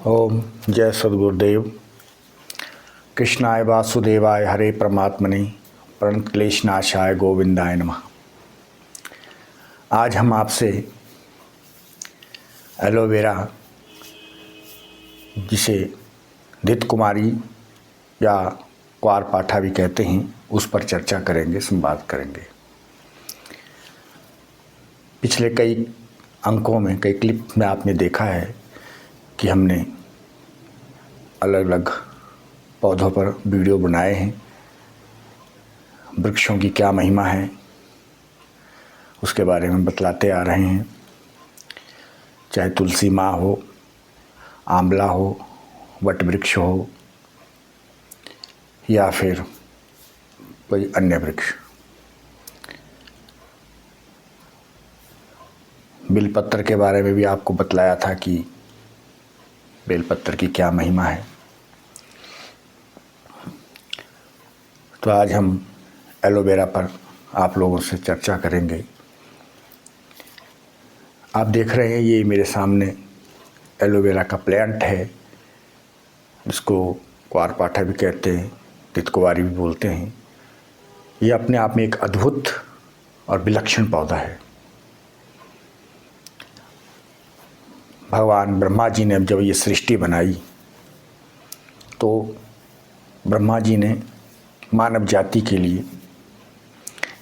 ओम जय सद्गुरुदेव। कृष्णाय वासुदेवाय हरे परमात्मने प्रणत क्लेशनाशाय गोविंदाय नमः। आज हम आपसे एलोवेरा, जिसे धित कुमारी या क्वारपाठा भी कहते हैं, उस पर चर्चा करेंगे, संवाद करेंगे। पिछले कई अंकों में, कई क्लिप में आपने देखा है कि हमने अलग अलग पौधों पर वीडियो बनाए हैं। वृक्षों की क्या महिमा है उसके बारे में बतलाते आ रहे हैं। चाहे तुलसी माँ हो, आंवला हो, वट वृक्ष हो या फिर कोई अन्य वृक्ष। बेलपत्र के बारे में भी आपको बतलाया था कि बेलपत्र की क्या महिमा है। तो आज हम एलोवेरा पर आप लोगों से चर्चा करेंगे। आप देख रहे हैं, ये मेरे सामने एलोवेरा का प्लांट है, जिसको क्वारपाठा भी कहते हैं, तितकुवारी भी बोलते हैं। ये अपने आप में एक अद्भुत और विलक्षण पौधा है। भगवान ब्रह्मा जी ने जब ये सृष्टि बनाई तो ब्रह्मा जी ने मानव जाति के लिए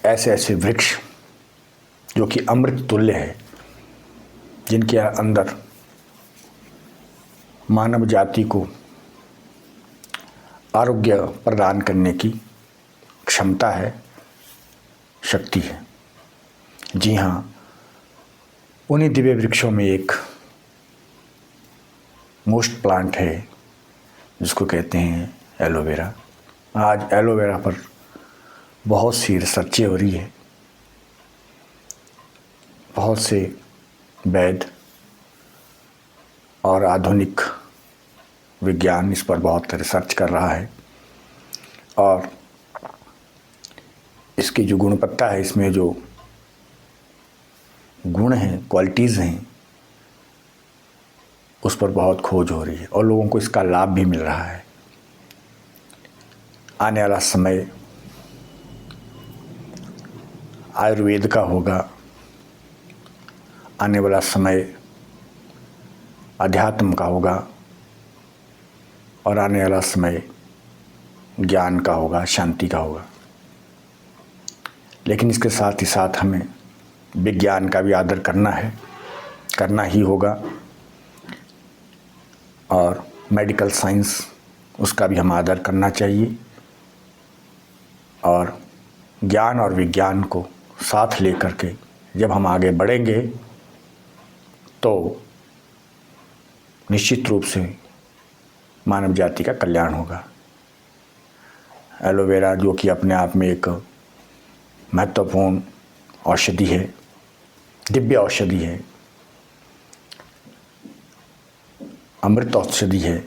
ऐसे ऐसे वृक्ष जो कि अमृत तुल्य है, जिनके अंदर मानव जाति को आरोग्य प्रदान करने की क्षमता है, शक्ति है। जी हाँ, उन्हीं दिव्य वृक्षों में एक मोस्ट प्लांट है जिसको कहते हैं एलोवेरा। आज एलोवेरा पर बहुत सी रिसर्चें हो रही है। बहुत से वैद और आधुनिक विज्ञान इस पर बहुत रिसर्च कर रहा है और इसकी जो गुणवत्ता है, इसमें जो गुण हैं, क्वालिटीज़ हैं, उस पर बहुत खोज हो रही है और लोगों को इसका लाभ भी मिल रहा है। आने वाला समय आयुर्वेद का होगा, आने वाला समय अध्यात्म का होगा और आने वाला समय ज्ञान का होगा, शांति का होगा। लेकिन इसके साथ ही साथ हमें विज्ञान का भी आदर करना है, करना ही होगा। और मेडिकल साइंस, उसका भी हम आदर करना चाहिए। और ज्ञान और विज्ञान को साथ लेकर के जब हम आगे बढ़ेंगे तो निश्चित रूप से मानव जाति का कल्याण होगा। एलोवेरा, जो कि अपने आप में एक महत्वपूर्ण औषधि है, दिव्य औषधि है, अमृत औषधि है,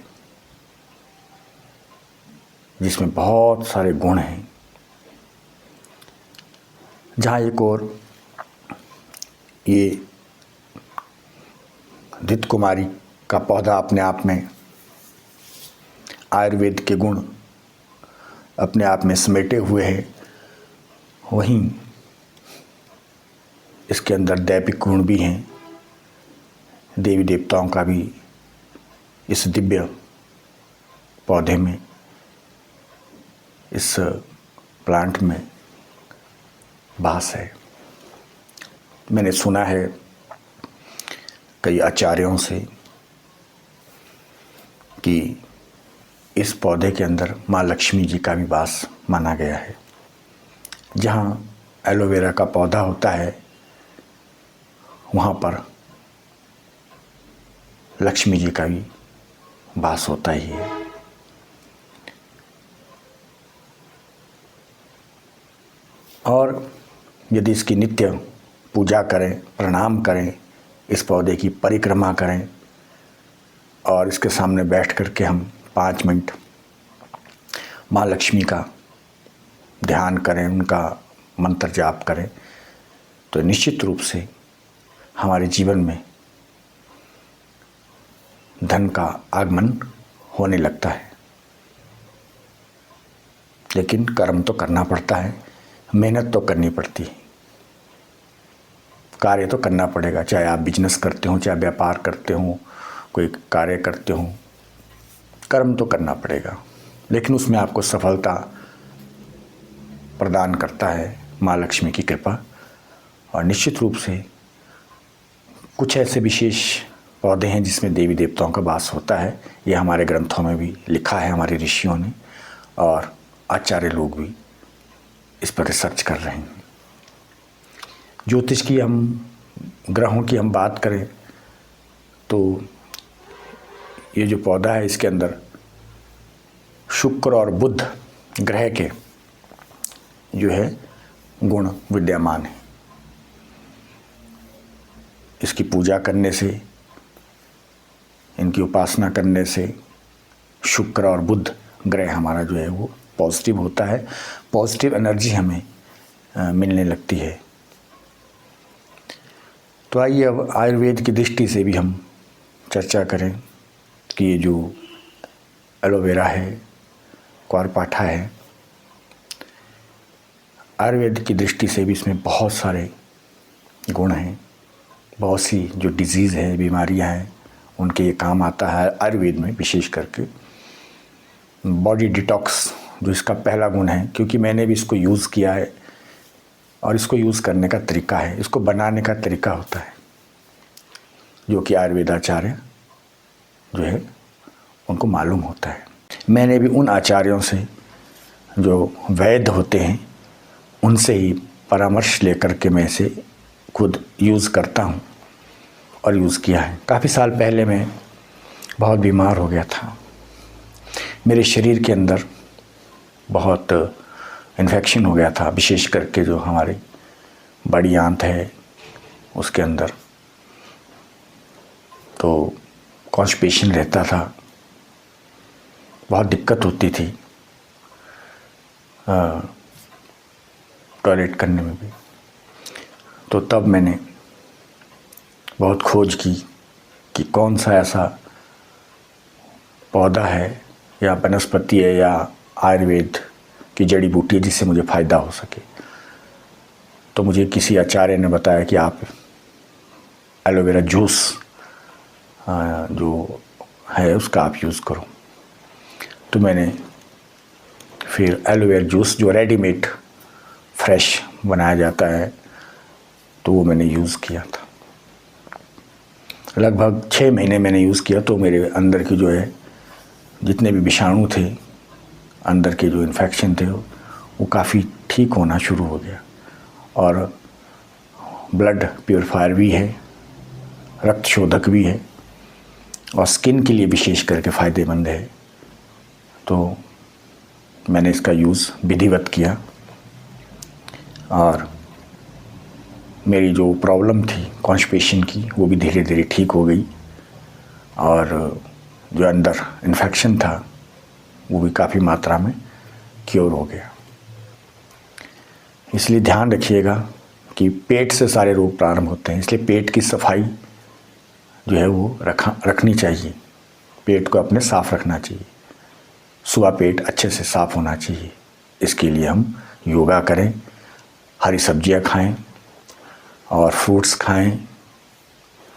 जिसमें बहुत सारे गुण हैं। जहाँ एक और ये धित कुमारी का पौधा अपने आप में आयुर्वेद के गुण अपने आप में समेटे हुए हैं, वहीं इसके अंदर दैविक गुण भी हैं। देवी देवताओं का भी इस दिव्य पौधे में, इस प्लांट में वास है। मैंने सुना है कई आचार्यों से कि इस पौधे के अंदर माँ लक्ष्मी जी का भी वास माना गया है। जहाँ एलोवेरा का पौधा होता है, वहाँ पर लक्ष्मी जी का भी वास होता ही है। और यदि इसकी नित्य पूजा करें, प्रणाम करें, इस पौधे की परिक्रमा करें और इसके सामने बैठ कर के हम 5 मिनट माँ लक्ष्मी का ध्यान करें, उनका मंत्र जाप करें, तो निश्चित रूप से हमारे जीवन में धन का आगमन होने लगता है। लेकिन कर्म तो करना पड़ता है, मेहनत तो करनी पड़ती है, कार्य तो करना पड़ेगा। चाहे आप बिजनेस करते हो, चाहे व्यापार करते हो, कोई कार्य करते हो, कर्म तो करना पड़ेगा। लेकिन उसमें आपको सफलता प्रदान करता है माँ लक्ष्मी की कृपा। और निश्चित रूप से कुछ ऐसे विशेष पौधे हैं जिसमें देवी देवताओं का वास होता है। ये हमारे ग्रंथों में भी लिखा है, हमारे ऋषियों ने, और आचार्य लोग भी इस पर रिसर्च कर रहे हैं। ज्योतिष की ग्रहों की हम बात करें तो ये जो पौधा है इसके अंदर शुक्र और बुध ग्रह के जो है गुण विद्यमान है। इसकी पूजा करने से, इनकी उपासना करने से शुक्र और बुध ग्रह हमारा जो है वो पॉजिटिव होता है, पॉजिटिव एनर्जी हमें मिलने लगती है। तो आइए अब आयुर्वेद की दृष्टि से भी हम चर्चा करें कि ये जो एलोवेरा है, क्वारपाठा है, आयुर्वेद की दृष्टि से भी इसमें बहुत सारे गुण हैं। बहुत सी जो डिजीज़ है, बीमारियां हैं, उनके ये काम आता है आयुर्वेद में। विशेष करके बॉडी डिटॉक्स जो इसका पहला गुण है, क्योंकि मैंने भी इसको यूज़ किया है और इसको यूज़ करने का तरीका है, इसको बनाने का तरीका होता है, जो कि आयुर्वेदाचार्य जो है उनको मालूम होता है। मैंने भी उन आचार्यों से जो वैद्य होते हैं उनसे ही परामर्श लेकर के मैं इसे खुद यूज़ करता हूँ और यूज़ किया है। काफ़ी साल पहले मैं बहुत बीमार हो गया था। मेरे शरीर के अंदर बहुत इन्फेक्शन हो गया था, विशेष करके जो हमारी बड़ी आंत है उसके अंदर तो कॉन्स्टिपेशन रहता था, बहुत दिक्कत होती थी टॉयलेट करने में भी। तो तब मैंने बहुत खोज की कि कौन सा ऐसा पौधा है या वनस्पति है या आयुर्वेद की जड़ी बूटी है जिससे मुझे फ़ायदा हो सके। तो मुझे किसी आचार्य ने बताया कि आप एलोवेरा जूस जो है उसका आप यूज़ करो। तो मैंने फिर एलोवेरा जूस जो रेडीमेड फ्रेश बनाया जाता है तो वो मैंने यूज़ किया था। लगभग 6 महीने मैंने यूज़ किया तो मेरे अंदर की जो है जितने भी विषाणु थे, अंदर के जो इन्फेक्शन थे, वो काफ़ी ठीक होना शुरू हो गया। और ब्लड प्योरीफायर भी है, रक्त शोधक भी है और स्किन के लिए विशेष करके फ़ायदेमंद है। तो मैंने इसका यूज़ विधिवत किया और मेरी जो प्रॉब्लम थी कॉन्स्टिपेशन की वो भी धीरे धीरे ठीक हो गई और जो अंदर इन्फेक्शन था वो भी काफ़ी मात्रा में क्योर हो गया। इसलिए ध्यान रखिएगा कि पेट से सारे रोग प्रारंभ होते हैं, इसलिए पेट की सफाई जो है वो रखनी चाहिए। पेट को अपने साफ़ रखना चाहिए, सुबह पेट अच्छे से साफ़ होना चाहिए। इसके लिए हम योगा करें, हरी सब्जियां खाएं और फ्रूट्स खाएं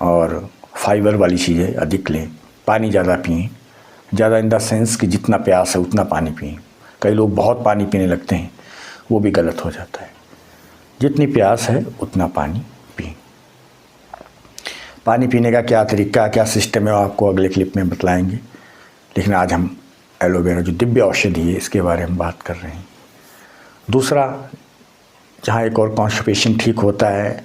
और फाइबर वाली चीज़ें अधिक लें। पानी ज़्यादा पिएं, ज़्यादा इन द सेंस कि जितना प्यास है उतना पानी पिएं। कई लोग बहुत पानी पीने लगते हैं, वो भी गलत हो जाता है। जितनी प्यास है उतना पानी पिएं। पानी पीने का क्या तरीका, क्या सिस्टम है, आपको अगले क्लिप में बतलाएंगे। लेकिन आज हम एलोवेरा जो दिव्य औषधि है इसके बारे में बात कर रहे हैं। दूसरा, जहाँ एक और कॉन्स्टिपेशन ठीक होता है,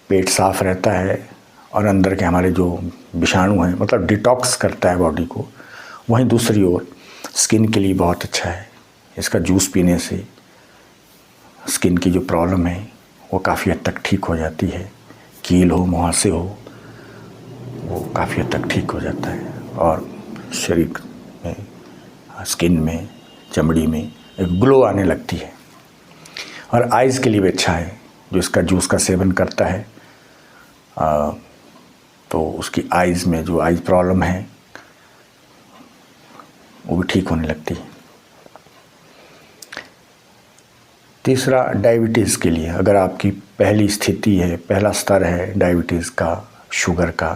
पेट साफ़ रहता है और अंदर के हमारे जो विषाणु हैं मतलब डिटॉक्स करता है बॉडी को, वहीं दूसरी ओर स्किन के लिए बहुत अच्छा है। इसका जूस पीने से स्किन की जो प्रॉब्लम है वो काफ़ी हद तक ठीक हो जाती है। कील हो, मुहासे हो, वो काफ़ी हद तक ठीक हो जाता है और शरीर में, स्किन में, चमड़ी में एक ग्लो आने लगती है। और आइज़ के लिए भी अच्छा है, जो इसका जूस का सेवन करता है तो उसकी आइज़ में जो आइज़ प्रॉब्लम है वो भी ठीक होने लगती है। तीसरा, डायबिटीज़ के लिए अगर आपकी पहली स्थिति है, पहला स्तर है डायबिटीज़ का, शुगर का,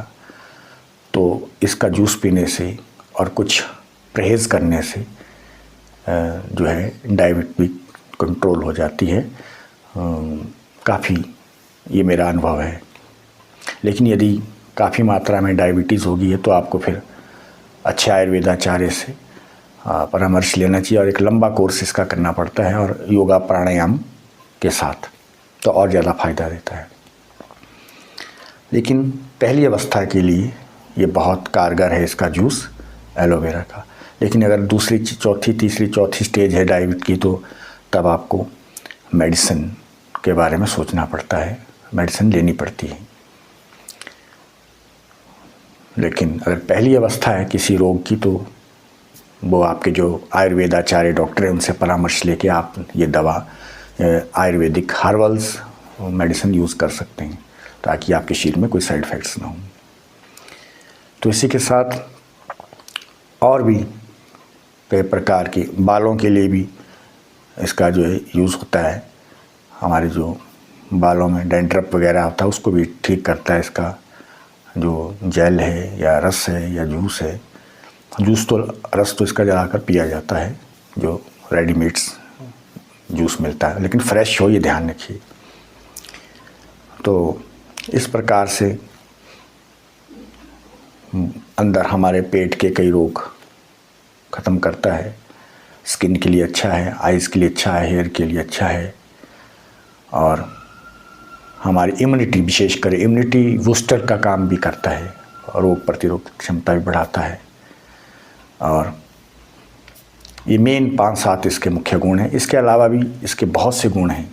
तो इसका जूस पीने से और कुछ परहेज़ करने से जो है डायबिटीज कंट्रोल हो जाती है। काफ़ी ये मेरा अनुभव है। लेकिन यदि काफ़ी मात्रा में डायबिटीज़ होगी है तो आपको फिर अच्छे आयुर्वेदाचार्य से परामर्श लेना चाहिए और एक लंबा कोर्स इसका करना पड़ता है, और योगा प्राणायाम के साथ तो और ज़्यादा फ़ायदा देता है। लेकिन पहली अवस्था के लिए ये बहुत कारगर है इसका जूस एलोवेरा का। लेकिन अगर दूसरी, चौथी, तीसरी, चौथी स्टेज है डायबिटीज की, तो तब आपको मेडिसिन के बारे में सोचना पड़ता है, मेडिसिन लेनी पड़ती है। लेकिन अगर पहली अवस्था है किसी रोग की, तो वो आपके जो आयुर्वेदाचार्य डॉक्टर हैं उनसे परामर्श लेके आप ये दवा आयुर्वेदिक हर्बल्स मेडिसिन यूज़ कर सकते हैं, ताकि आपके शरीर में कोई साइड इफ़ेक्ट्स ना हो। तो इसी के साथ और भी कई प्रकार के बालों के लिए भी इसका जो है यूज़ होता है। हमारे जो बालों में डैंड्रफ वगैरह होता है उसको भी ठीक करता है इसका जो जेल है या रस है या जूस है। जूस तो, रस तो इसका ज़्यादातर पिया जाता है जो रेडीमेड्स जूस मिलता है, लेकिन फ्रेश हो, ये ध्यान रखिए। तो इस प्रकार से अंदर हमारे पेट के कई रोग ख़त्म करता है। स्किन के लिए अच्छा है, आइज़ के लिए अच्छा है, हेयर के लिए अच्छा है, और हमारी इम्यूनिटी, विशेषकर इम्यूनिटी बूस्टर का काम भी करता है, और रोग प्रतिरोधक क्षमता भी बढ़ाता है। और ये मेन 5-7 इसके मुख्य गुण हैं। इसके अलावा भी इसके बहुत से गुण हैं।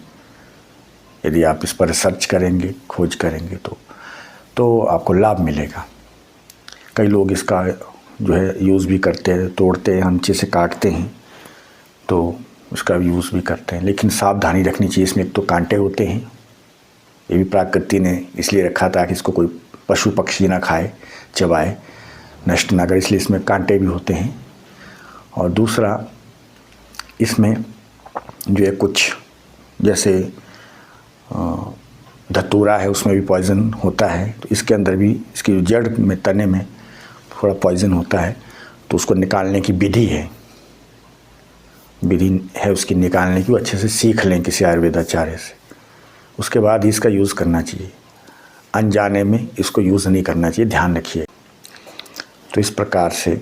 यदि आप इस पर रिसर्च करेंगे, खोज करेंगे तो आपको लाभ मिलेगा। कई लोग इसका जो है यूज़ भी करते हैं, तोड़ते हैं, हमचे से काटते हैं, तो उसका यूज़ भी करते हैं। लेकिन सावधानी रखनी चाहिए, इसमें एक तो कांटे होते हैं, ये भी प्रकृति ने इसलिए रखा था कि इसको कोई पशु पक्षी ना खाए, चबाए, नष्ट ना करे, इसलिए इसमें कांटे भी होते हैं। और दूसरा, इसमें जो है कुछ जैसे धतूरा है, उसमें भी पॉइज़न होता है, तो इसके अंदर भी, इसकी जड़ में, तने में थोड़ा पॉइज़न होता है, तो उसको निकालने की विधि है उसकी निकालने की। वो अच्छे से सीख लें किसी आयुर्वेदाचार्य से, उसके बाद ही इसका यूज़ करना चाहिए। अनजाने में इसको यूज़ नहीं करना चाहिए, ध्यान रखिए। तो इस प्रकार से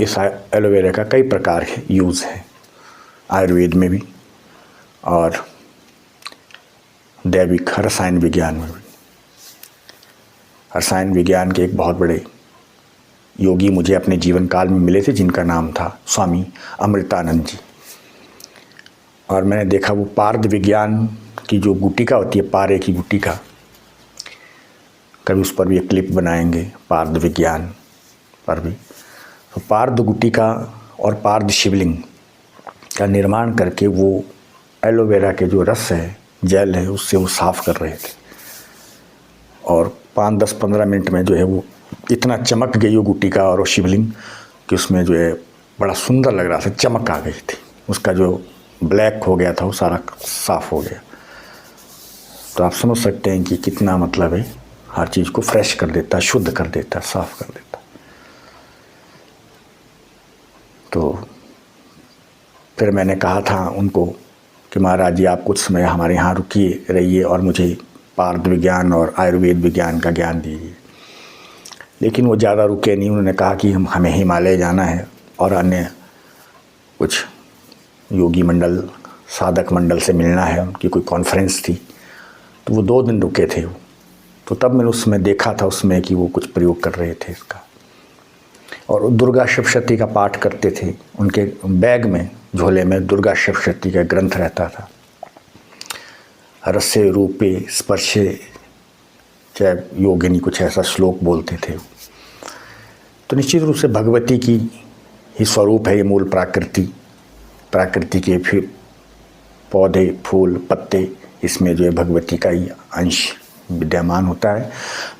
इस एलोवेरा का कई प्रकार के यूज़ है, आयुर्वेद में भी और दैविक रसायन विज्ञान में भी। रसायन विज्ञान के एक बहुत बड़े योगी मुझे अपने जीवन काल में मिले थे, जिनका नाम था स्वामी अमृतानंद जी। और मैंने देखा वो पारद विज्ञान की जो गुटिका होती है, पारे की गुटिका, कभी उस पर भी एक क्लिप बनाएंगे, पारद विज्ञान पर भी। तो पारद गुटिका और पारद शिवलिंग का निर्माण करके वो एलोवेरा के जो रस है, जेल है, उससे वो साफ़ कर रहे थे। और 5-10-15 मिनट में जो है वो इतना चमक गई वो गुटिका और वो शिवलिंग कि उसमें जो है बड़ा सुंदर लग रहा था, चमक आ गई थी। उसका जो ब्लैक हो गया था वो सारा साफ़ हो गया। तो आप समझ सकते हैं कि कितना मतलब है, हर चीज़ को फ्रेश कर देता, शुद्ध कर देता, साफ़ कर देता। तो फिर मैंने कहा था उनको कि महाराज जी, आप कुछ समय हमारे यहाँ रुकिए, रहिए और मुझे पारद विज्ञान और आयुर्वेद विज्ञान का ज्ञान दीजिए। लेकिन वो ज़्यादा रुके नहीं। उन्होंने कहा कि हमें हिमालय जाना है और अन्य कुछ योगी मंडल, साधक मंडल से मिलना है, उनकी कोई कॉन्फ्रेंस थी। तो वो 2 दिन रुके थे। तो तब मैंने उसमें देखा था उसमें कि वो कुछ प्रयोग कर रहे थे इसका, और दुर्गा सप्तशती का पाठ करते थे। उनके बैग में, झोले में दुर्गा सप्तशती का ग्रंथ रहता था। रसे रूपे स्पर्शे चाहे योगिनी, कुछ ऐसा श्लोक बोलते थे। तो निश्चित रूप से भगवती की ही स्वरूप है ये मूल प्रकृति के फिर पौधे, फूल, पत्ते, इसमें जो है भगवती का ही अंश विद्यमान होता है।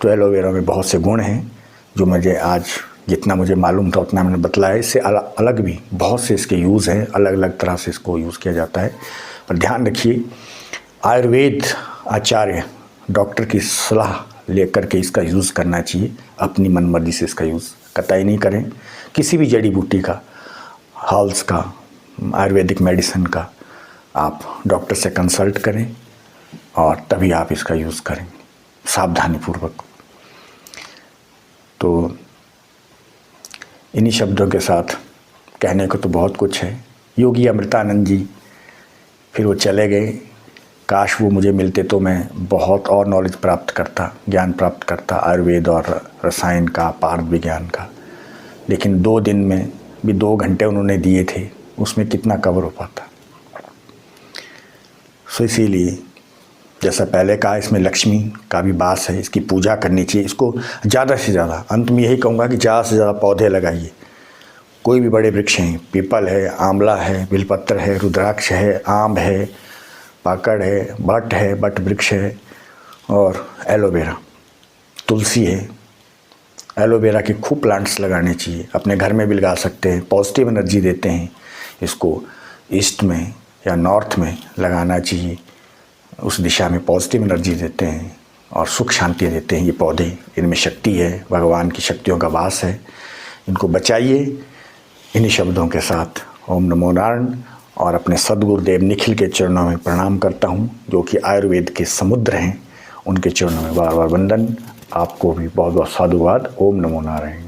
तो एलोवेरा में बहुत से गुण हैं जो मुझे आज जितना मुझे मालूम था उतना मैंने बतलाया। इससे अलग भी बहुत से इसके यूज़ हैं, अलग अलग तरह से इसको यूज़ किया जाता है। पर ध्यान रखिए, आयुर्वेद आचार्य डॉक्टर की सलाह लेकर के इसका यूज़ करना चाहिए। अपनी मनमर्जी से इसका यूज़ कतई नहीं करें। किसी भी जड़ी बूटी का, हर्ब्स का, आयुर्वेदिक मेडिसिन का आप डॉक्टर से कंसल्ट करें और तभी आप इसका यूज़ करें सावधानीपूर्वक। तो इन्हीं शब्दों के साथ कहने को तो बहुत कुछ है। योगी अमृतानंद जी फिर वो चले गए। काश वो मुझे मिलते तो मैं बहुत और नॉलेज प्राप्त करता, ज्ञान प्राप्त करता आयुर्वेद और रसायन का, पार्थ विज्ञान का। लेकिन 2 दिन में भी 2 घंटे उन्होंने दिए थे, उसमें कितना कवर हो पाता। सो इसीलिए जैसा पहले कहा, इसमें लक्ष्मी का भी वास है, इसकी पूजा करनी चाहिए। इसको ज़्यादा से ज़्यादा, अंत में यही कहूँगा कि ज़्यादा से ज़्यादा पौधे लगाइए। कोई भी बड़े वृक्ष हैं, पीपल है, आंवला है, बिलपत्र है, रुद्राक्ष है, आम है, पाकड़ है, बट वृक्ष है और एलोवेरा, तुलसी है। एलोवेरा के खूब प्लांट्स लगाने चाहिए। अपने घर में भी लगा सकते हैं, पॉजिटिव एनर्जी देते हैं। इसको ईस्ट में या नॉर्थ में लगाना चाहिए, उस दिशा में पॉजिटिव एनर्जी देते हैं और सुख शांति देते हैं ये पौधे। इनमें शक्ति है, भगवान की शक्तियों का वास है। इनको बचाइए। इन्हीं शब्दों के साथ ओम नमो नारायण और अपने सद्गुरुदेव निखिल के चरणों में प्रणाम करता हूँ, जो कि आयुर्वेद के समुद्र हैं। उनके चरणों में बार बार वंदन। आपको भी बहुत बहुत साधुवाद। ओम नमो नारायण।